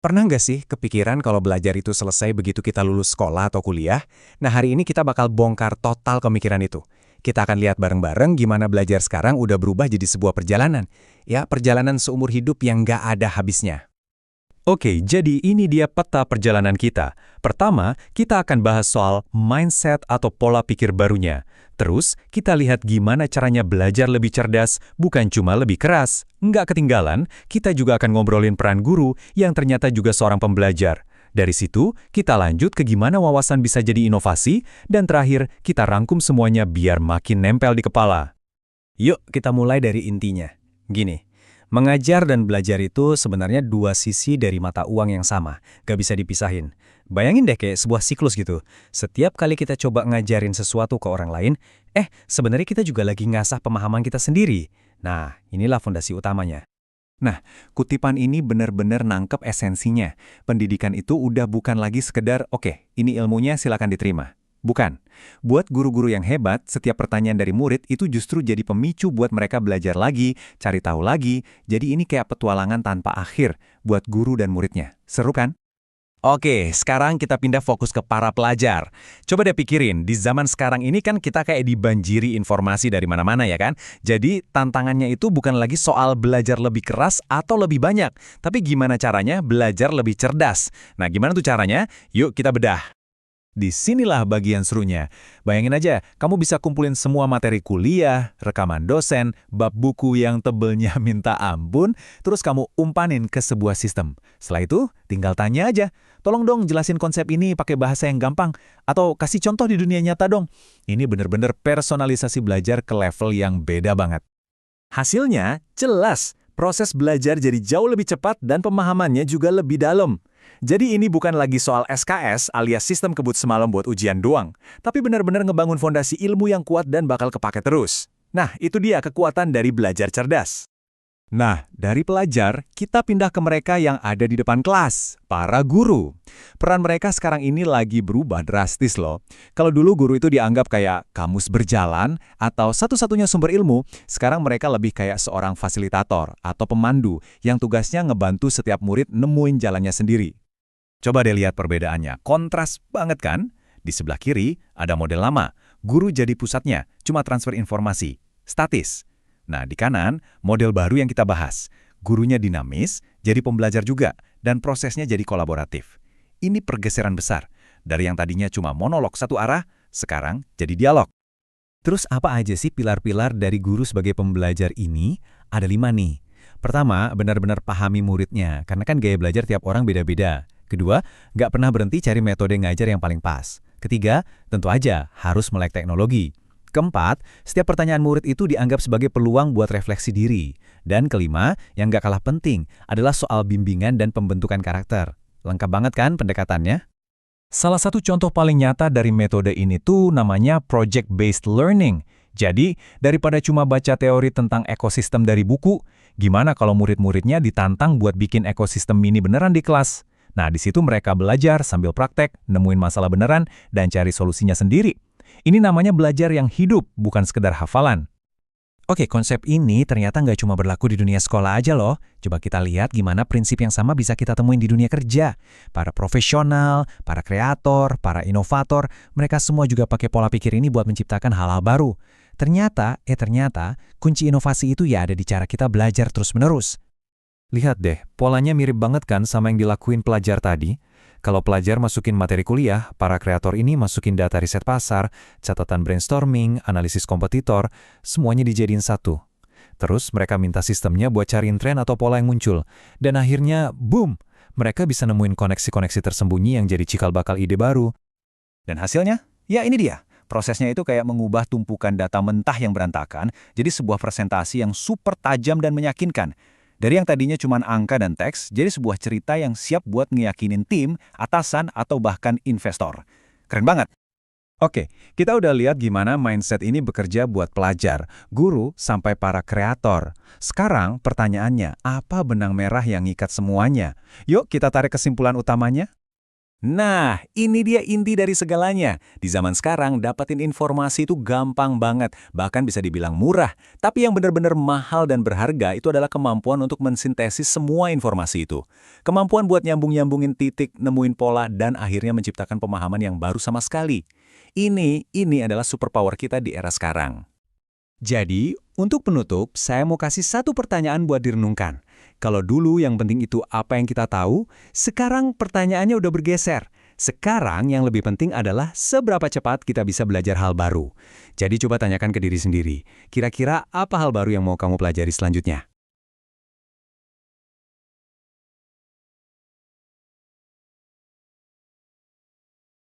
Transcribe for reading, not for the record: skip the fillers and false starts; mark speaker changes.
Speaker 1: Pernah nggak sih kepikiran kalau belajar itu selesai begitu kita lulus sekolah atau kuliah? Nah, hari ini kita bakal bongkar total pemikiran itu. Kita akan lihat bareng-bareng gimana belajar sekarang udah berubah jadi sebuah perjalanan. Ya, perjalanan seumur hidup yang nggak ada habisnya.
Speaker 2: Oke, jadi ini dia peta perjalanan kita. Pertama, kita akan bahas soal mindset atau pola pikir barunya. Terus, kita lihat gimana caranya belajar lebih cerdas, bukan cuma lebih keras. Nggak ketinggalan, kita juga akan ngobrolin peran guru yang ternyata juga seorang pembelajar. Dari situ, kita lanjut ke gimana wawasan bisa jadi inovasi, dan terakhir, kita rangkum semuanya biar makin nempel di kepala.
Speaker 1: Yuk, kita mulai dari intinya. Gini, mengajar dan belajar itu sebenarnya dua sisi dari mata uang yang sama, gak bisa dipisahin. Bayangin deh kayak sebuah siklus gitu. Setiap kali kita coba ngajarin sesuatu ke orang lain, sebenarnya kita juga lagi ngasah pemahaman kita sendiri. Nah, inilah fondasi utamanya.
Speaker 2: Nah, kutipan ini benar-benar nangkep esensinya. Pendidikan itu udah bukan lagi sekedar, oke, ini ilmunya silakan diterima. Bukan. Buat guru-guru yang hebat, setiap pertanyaan dari murid itu justru jadi pemicu buat mereka belajar lagi, cari tahu lagi. Jadi ini kayak petualangan tanpa akhir buat guru dan muridnya. Seru kan?
Speaker 1: Oke, sekarang kita pindah fokus ke para pelajar. Coba deh pikirin, di zaman sekarang ini kan kita kayak dibanjiri informasi dari mana-mana ya kan? Jadi tantangannya itu bukan lagi soal belajar lebih keras atau lebih banyak, tapi gimana caranya belajar lebih cerdas. Nah, gimana tuh caranya? Yuk kita bedah.
Speaker 2: Disinilah bagian serunya. Bayangin aja, kamu bisa kumpulin semua materi kuliah, rekaman dosen, bab buku yang tebelnya minta ampun, terus kamu umpanin ke sebuah sistem. Setelah itu, tinggal tanya aja, tolong dong jelasin konsep ini pakai bahasa yang gampang, atau kasih contoh di dunia nyata dong. Ini bener-bener personalisasi belajar ke level yang beda banget. Hasilnya, jelas. Proses belajar jadi jauh lebih cepat dan pemahamannya juga lebih dalam. Jadi ini bukan lagi soal SKS alias sistem kebut semalam buat ujian doang, tapi benar-benar ngebangun fondasi ilmu yang kuat dan bakal kepake terus. Nah, itu dia kekuatan dari belajar cerdas. Nah, dari pelajar, kita pindah ke mereka yang ada di depan kelas, para guru. Peran mereka sekarang ini lagi berubah drastis loh. Kalau dulu guru itu dianggap kayak kamus berjalan atau satu-satunya sumber ilmu, sekarang mereka lebih kayak seorang fasilitator atau pemandu yang tugasnya ngebantu setiap murid nemuin jalannya sendiri. Coba deh lihat perbedaannya, kontras banget kan? Di sebelah kiri ada model lama, guru jadi pusatnya, cuma transfer informasi, statis. Nah, di kanan, model baru yang kita bahas. Gurunya dinamis, jadi pembelajar juga, dan prosesnya jadi kolaboratif. Ini pergeseran besar. Dari yang tadinya cuma monolog satu arah, sekarang jadi dialog. Terus apa aja sih pilar-pilar dari guru sebagai pembelajar ini? Ada 5 nih. Pertama, benar-benar pahami muridnya, karena kan gaya belajar tiap orang beda-beda. Kedua, nggak pernah berhenti cari metode ngajar yang paling pas. Ketiga, tentu aja harus melek teknologi. Keempat, setiap pertanyaan murid itu dianggap sebagai peluang buat refleksi diri. Dan kelima, yang nggak kalah penting, adalah soal bimbingan dan pembentukan karakter. Lengkap banget kan pendekatannya? Salah satu contoh paling nyata dari metode ini tuh namanya project-based learning. Jadi, daripada cuma baca teori tentang ekosistem dari buku, gimana kalau murid-muridnya ditantang buat bikin ekosistem mini beneran di kelas? Nah, di situ mereka belajar sambil praktek, nemuin masalah beneran, dan cari solusinya sendiri. Ini namanya belajar yang hidup, bukan sekedar hafalan. Oke, konsep ini ternyata nggak cuma berlaku di dunia sekolah aja loh. Coba kita lihat gimana prinsip yang sama bisa kita temuin di dunia kerja. Para profesional, para kreator, para inovator, mereka semua juga pakai pola pikir ini buat menciptakan hal-hal baru. Ternyata, kunci inovasi itu ya ada di cara kita belajar terus-menerus. Lihat deh, polanya mirip banget kan sama yang dilakuin pelajar tadi? Kalau pelajar masukin materi kuliah, para kreator ini masukin data riset pasar, catatan brainstorming, analisis kompetitor, semuanya dijadiin satu. Terus mereka minta sistemnya buat cariin tren atau pola yang muncul. Dan akhirnya, boom! Mereka bisa nemuin koneksi-koneksi tersembunyi yang jadi cikal bakal ide baru. Dan hasilnya? Ya ini dia. Prosesnya itu kayak mengubah tumpukan data mentah yang berantakan, jadi sebuah presentasi yang super tajam dan meyakinkan. Dari yang tadinya cuma angka dan teks, jadi sebuah cerita yang siap buat ngeyakinin tim, atasan, atau bahkan investor. Keren banget. Oke, kita udah lihat gimana mindset ini bekerja buat pelajar, guru, sampai para kreator. Sekarang pertanyaannya, apa benang merah yang ngikat semuanya? Yuk kita tarik kesimpulan utamanya.
Speaker 1: Nah, ini dia inti dari segalanya. Di zaman sekarang, dapatin informasi itu gampang banget, bahkan bisa dibilang murah. Tapi yang benar-benar mahal dan berharga itu adalah kemampuan untuk mensintesis semua informasi itu. Kemampuan buat nyambung-nyambungin titik, nemuin pola, dan akhirnya menciptakan pemahaman yang baru sama sekali. Ini adalah superpower kita di era sekarang. Jadi, untuk penutup, saya mau kasih satu pertanyaan buat direnungkan. Kalau dulu yang penting itu apa yang kita tahu, sekarang pertanyaannya udah bergeser. Sekarang yang lebih penting adalah seberapa cepat kita bisa belajar hal baru. Jadi coba tanyakan ke diri sendiri, kira-kira apa hal baru yang mau kamu pelajari selanjutnya?